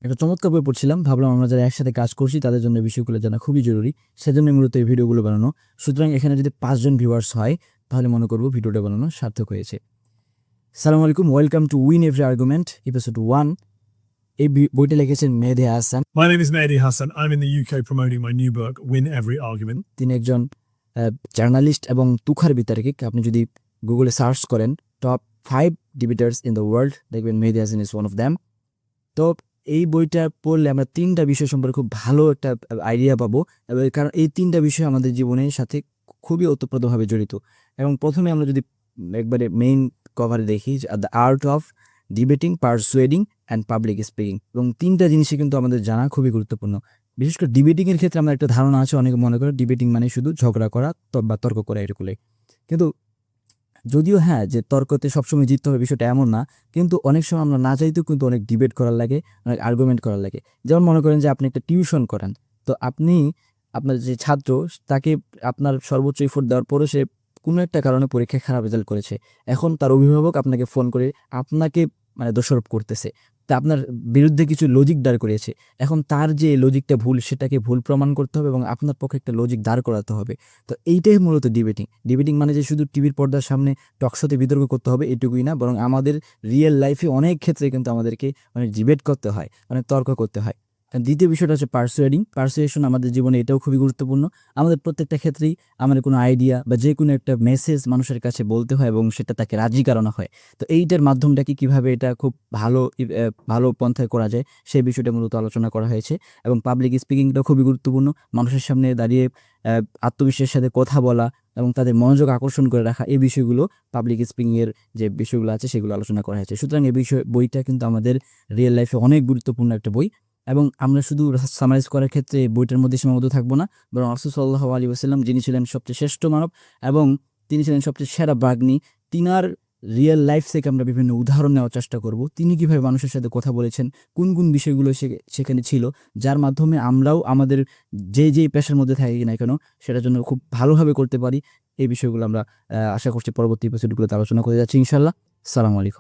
একটা চমৎকার বই পড়ছিলাম, ভাবলাম আমরা যারা একসাথে কাজ করছি তাদের জন্য এই বিষয়গুলো জানা খুবই জরুরি। সেজন্য মূলত এই ভিডিওগুলো বানানো। সুতরাং এখানে যদি ৫ জন ভিউয়ার্স হয় তাহলে মনে করব ভিডিওটা বানানো সার্থক হয়েছে। সালামু আলাইকুম, welcome to win every argument episode 1। এই বইটা লিখেছেন মেহেদী Hasan. My name is Mehdi Hassan. I'm in the UK promoting my new book, Win Every Argument. তিনি একজন জার্নালিস্ট এবং তুখার বিতার্কিক। আপনি যদি গুগলে সার্চ করেন top 5 debaters in the world, দেখবেন Mehdi Hasan is one of them. তো এই বইটা পড়লে আমরা ৩টা বিষয় সম্পর্কে খুব ভালো একটা আইডিয়া পাবো, এবং কারণ এই 3টা বিষয় আমাদের জীবনের সাথে খুবই ওতপ্রোতভাবে জড়িত। এবং প্রথমে আমরা যদি একবারে মেইন কভারে দেখি, the art of debating, persuading and public speaking, এবং 3টা জিনিসই কিন্তু আমাদের জানা খুবই গুরুত্বপূর্ণ। বিশেষ করে ডিবেটিংয়ের ক্ষেত্রে আমরা একটা ধারণা আছে, অনেকে মনে করে ডিবেটিং মানে শুধু ঝগড়া করা বা তর্ক করা এরকুলে। কিন্তু যদিও হ্যাঁ, যে তর্কতে সবসময় জিততে হবে বিষয়টা এমন না, কিন্তু অনেক সময় আমরা না চাইতেও কিন্তু অনেক ডিবেট করার লাগে, অনেক আর্গুমেন্ট করার লাগে। যেমন মনে করেন যে আপনি একটা টিউশন করান, তো আপনি আপনার যে ছাত্র তাকে আপনার সর্বোচ্চ এফোর্ট দেওয়ার পরে সে কোনো একটা কারণে পরীক্ষায় খারাপ রেজাল্ট করেছে। এখন তার অভিভাবক আপনাকে ফোন করে আপনাকে মানে দোষারোপ করতেছে, তা আপনার বিরুদ্ধে কিছু লজিক দাঁড় করিয়েছে। এখন তার যে লজিকটা ভুল সেটাকে ভুল প্রমাণ করতে হবে এবং আপনার পক্ষে একটা লজিক দাঁড় করাতে হবে। তো এইটাই মূলত ডিবেটিং। ডিবেটিং মানে যে শুধু টিভির পর্দার সামনে টকশোতে বিতর্ক করতে হবে এটুকুই না, বরং আমাদের রিয়েল লাইফে অনেক ক্ষেত্রে কিন্তু আমাদেরকে অনেক ডিবেট করতে হয়, অনেক তর্ক করতে হয়। দ্বিতীয় বিষয়টা হচ্ছে পারসুয়েডিং। পারসুয়েশন আমাদের জীবনে এটাও খুবই গুরুত্বপূর্ণ। আমাদের প্রত্যেকটা ক্ষেত্রেই আমাদের কোনো আইডিয়া বা যে কোনো একটা মেসেজ মানুষের কাছে বলতে হয় এবং সেটা তাকে রাজি করানো হয়। তো এইটার মাধ্যমটা কিভাবে এটা খুব ভালো পন্থায় করা যায় সেই বিষয়টা মূলত আলোচনা করা হয়েছে। এবং পাবলিক স্পিকিংটাও খুবই গুরুত্বপূর্ণ। মানুষের সামনে দাঁড়িয়ে আত্মবিশ্বাসের সাথে কথা বলা এবং তাদের মনোযোগ আকর্ষণ করে রাখা, এই বিষয়গুলো পাবলিক স্পিকিংয়ের যে বিষয়গুলো আছে সেগুলো আলোচনা করা হয়েছে। সুতরাং এই বইটা কিন্তু আমাদের রিয়েল লাইফে অনেক গুরুত্বপূর্ণ একটা বই। এবং আমরা শুধু সামারাইজ করার ক্ষেত্রে বইটার মধ্যে সীমাবদ্ধ থাকবো না, বরং রাসূল সাল্লাল্লাহু আলাইহি ওয়াসাল্লাম যিনি ছিলেন সবচেয়ে শ্রেষ্ঠ মানব এবং তিনি ছিলেন সবচেয়ে সেরা বাগ্মী, তিনার রিয়েল লাইফ থেকে আমরা বিভিন্ন উদাহরণ নেওয়ার চেষ্টা করব। তিনি কিভাবে মানুষের সাথে কথা বলেছেন, কোন কোন বিষয়গুলো সেখানে ছিল, যার মাধ্যমে আমরাও আমাদের যেই পেশার মধ্যে থাকি না কেন সেটার জন্য খুব ভালোভাবে করতে পারি। এই বিষয়গুলো আমরা আশা করছি পরবর্তী এপিসোডগুলোতে আলোচনা করে যাচ্ছি ইনশাআল্লাহ। আসসালামু আলাইকুম।